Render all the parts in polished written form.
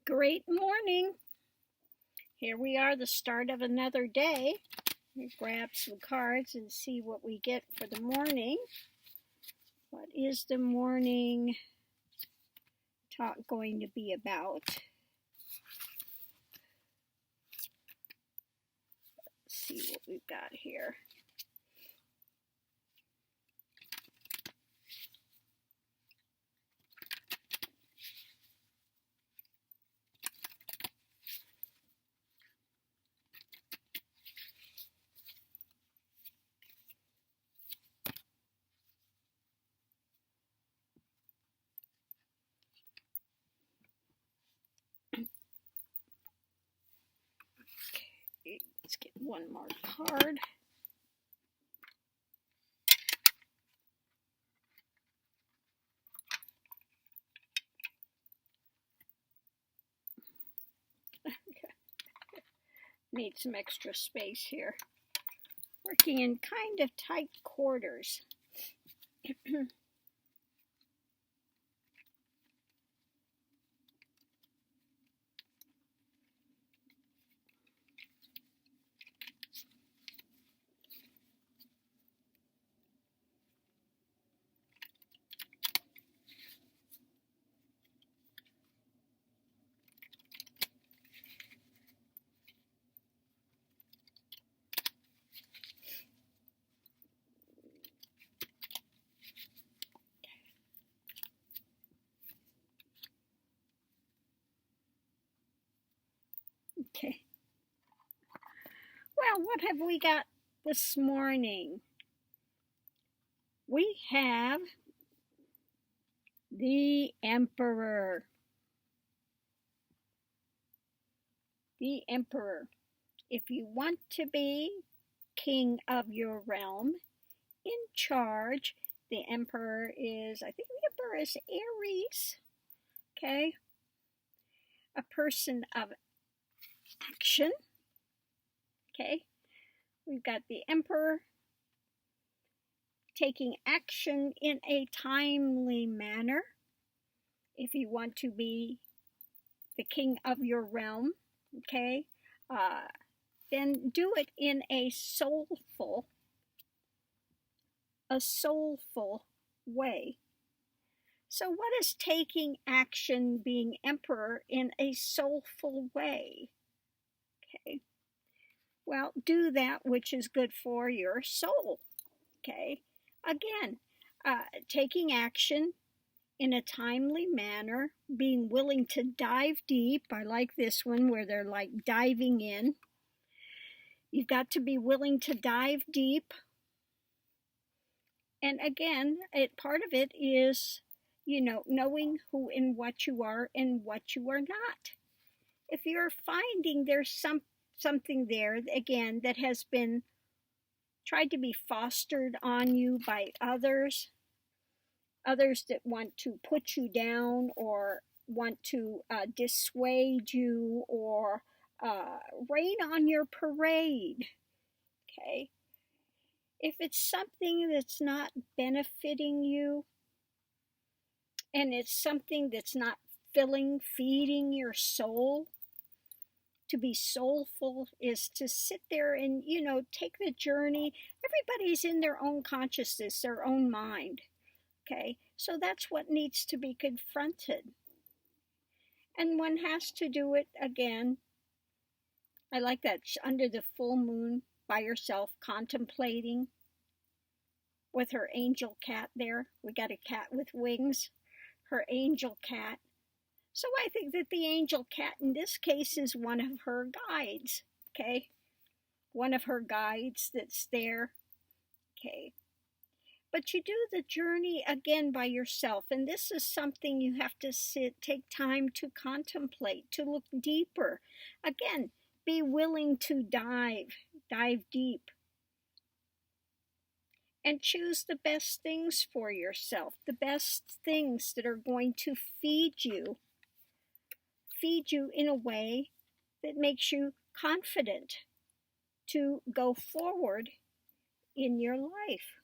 Great morning. Here we are, the start of another day. We grab some cards and see what we get for the morning. What is the morning talk going to be about? Let's see what we've got here. Okay, let's get one more card. Need some extra space here. Working in kind of tight quarters. Okay. Well, what have we got this morning? We have the Emperor. The Emperor. If you want to be king of your realm, in charge, the Emperor is, I think the Emperor is Aries. Okay. A person of action. Okay. We've got the Emperor taking action in a timely manner. If you want to be the king of your realm, okay, then do it in a soulful way. So what is taking action, being emperor, in a soulful way? Okay. Well, do that which is good for your soul. Okay. Again, taking action in a timely manner, being willing to dive deep. I like this one where they're like diving in. You've got to be willing to dive deep. And again, part of it is, knowing who and what you are and what you are not. If you're finding there's something there, again, that has been tried to be fostered on you by others that want to put you down or want to dissuade you or rain on your parade, okay? If it's something that's not benefiting you and it's something that's not feeding your soul, to be soulful is to sit there and, take the journey. Everybody's in their own consciousness, their own mind. Okay, so that's what needs to be confronted. And one has to do it again. I like that, under the full moon by yourself, contemplating with her angel cat there. We got a cat with wings, her angel cat. So I think that the angel cat in this case is one of her guides, okay? One of her guides that's there, okay? But you do the journey again by yourself, and this is something you have to take time to contemplate, to look deeper. Again, be willing to dive deep, and choose the best things for yourself, the best things that are going to feed you in a way that makes you confident to go forward in your life.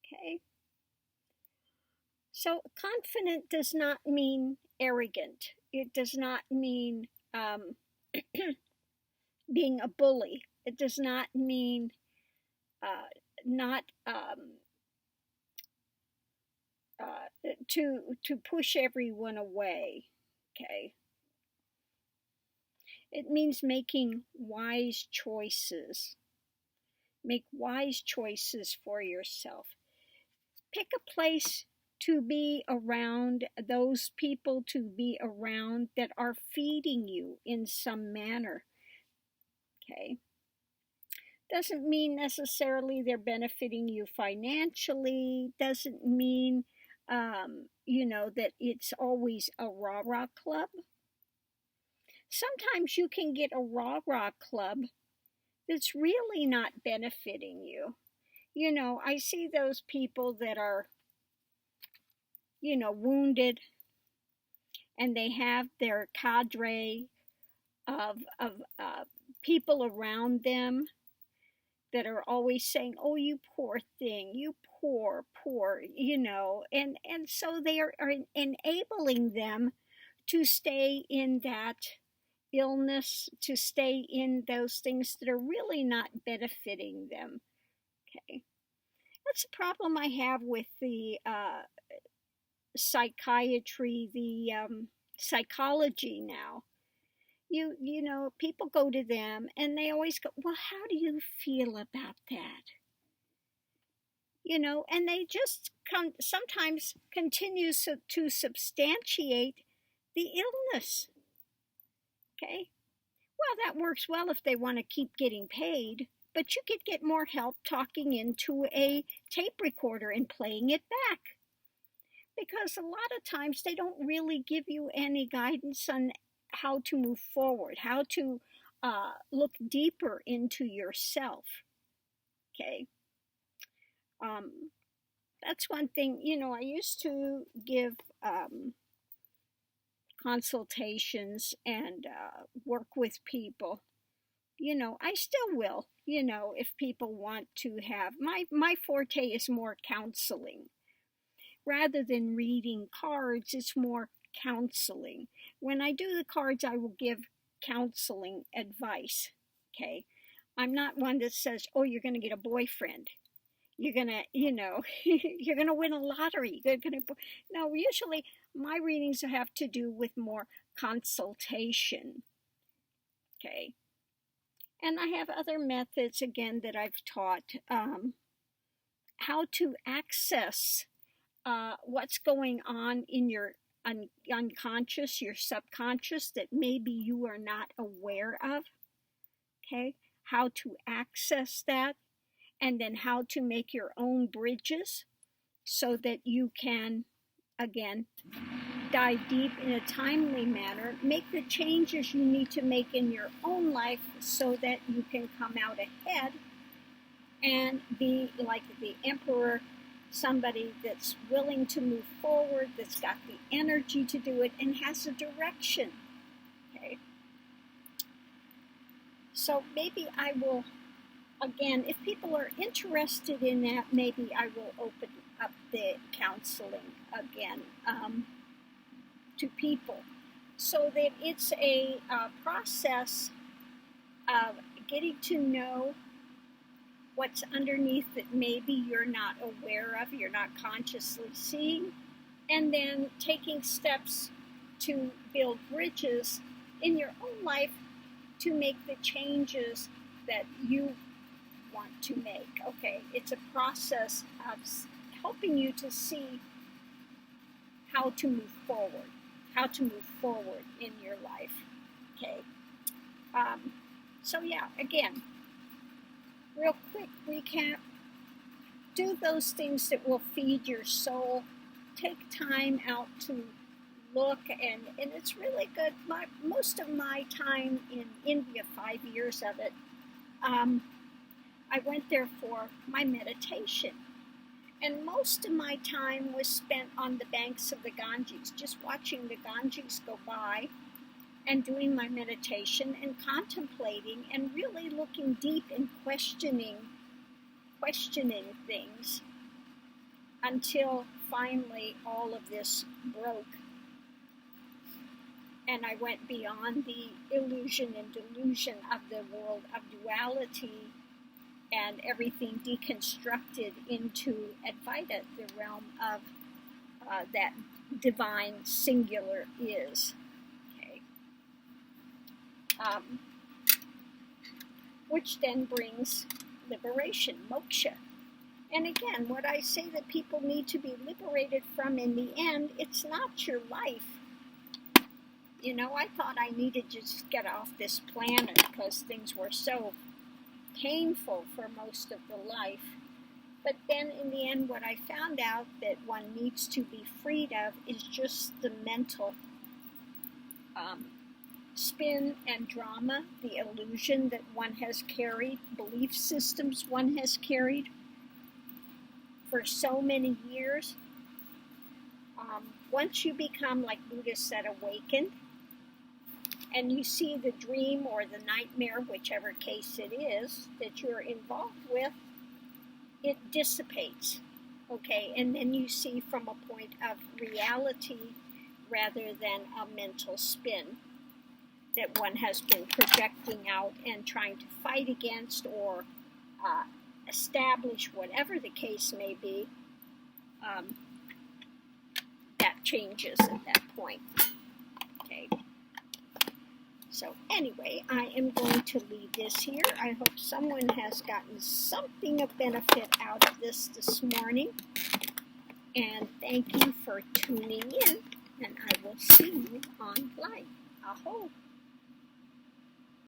Okay? So confident does not mean arrogant. it does not mean being a bully. It does not mean not to push everyone away. Okay. It means making wise choices. Make wise choices for yourself. Pick a place to be around, those people to be around that are feeding you in some manner. Okay. Doesn't mean necessarily they're benefiting you financially. Doesn't mean, that it's always a rah-rah club. Sometimes you can get a rah-rah club that's really not benefiting you. I see those people that are, wounded, and they have their cadre of people around them that are always saying, "Oh, you poor thing, you poor, and so they are enabling them to stay in that illness, to stay in those things that are really not benefiting them. Okay, that's a problem I have with the psychiatry, the psychology now. People go to them and they always go, "Well, how do you feel about that?" And they just sometimes continue to substantiate the illness. Okay. Well, that works well if they want to keep getting paid, but you could get more help talking into a tape recorder and playing it back. Because a lot of times they don't really give you any guidance on how to move forward, how to look deeper into yourself. Okay. That's one thing, I used to give consultations and work with people. I still will, if people want to have, my forte is more counseling. Rather than reading cards, it's more counseling. When I do the cards, I will give counseling advice. Okay. I'm not one that says, "Oh, you're going to get a boyfriend. You're going to, you're going to win a lottery." No, usually my readings have to do with more consultation. Okay. And I have other methods, again, that I've taught how to access what's going on in your unconscious, your subconscious, that maybe you are not aware of. Okay. How to access that, and then how to make your own bridges so that you can, again, dive deep in a timely manner, make the changes you need to make in your own life so that you can come out ahead and be like the emperor, somebody that's willing to move forward, that's got the energy to do it, and has a direction. Okay. So maybe I will, again, if people are interested in that, maybe I will open up the counseling again to people, so that it's a process of getting to know what's underneath that maybe you're not aware of, you're not consciously seeing, and then taking steps to build bridges in your own life to make the changes that you want to make. Okay, it's a process of helping you to see how to move forward in your life. Okay. So yeah, again, real quick recap. Do those things that will feed your soul. Take time out to look, and it's really good. Most of my time in India, 5 years of it, I went there for my meditation. And most of my time was spent on the banks of the Ganges, just watching the Ganges go by and doing my meditation and contemplating and really looking deep and questioning things until finally all of this broke. and I went beyond the illusion and delusion of the world of duality and everything deconstructed into Advaita, the realm of that divine singular is. Okay. Which then brings liberation, moksha. And again, what I say that people need to be liberated from in the end, it's not your life. You know, I thought I needed to just get off this planet because things were so painful for most of the life. But then in the end, what I found out that one needs to be freed of is just the mental spin and drama, the illusion that one has carried, belief systems one has carried for so many years. Once you become, like Buddha said, awakened, and you see the dream or the nightmare, whichever case it is that you're involved with, it dissipates, okay? And then you see from a point of reality rather than a mental spin that one has been projecting out and trying to fight against or establish, whatever the case may be. That changes at that point, okay? So anyway, I am going to leave this here. I hope someone has gotten something of benefit out of this morning. And thank you for tuning in. And I will see you online. Aho.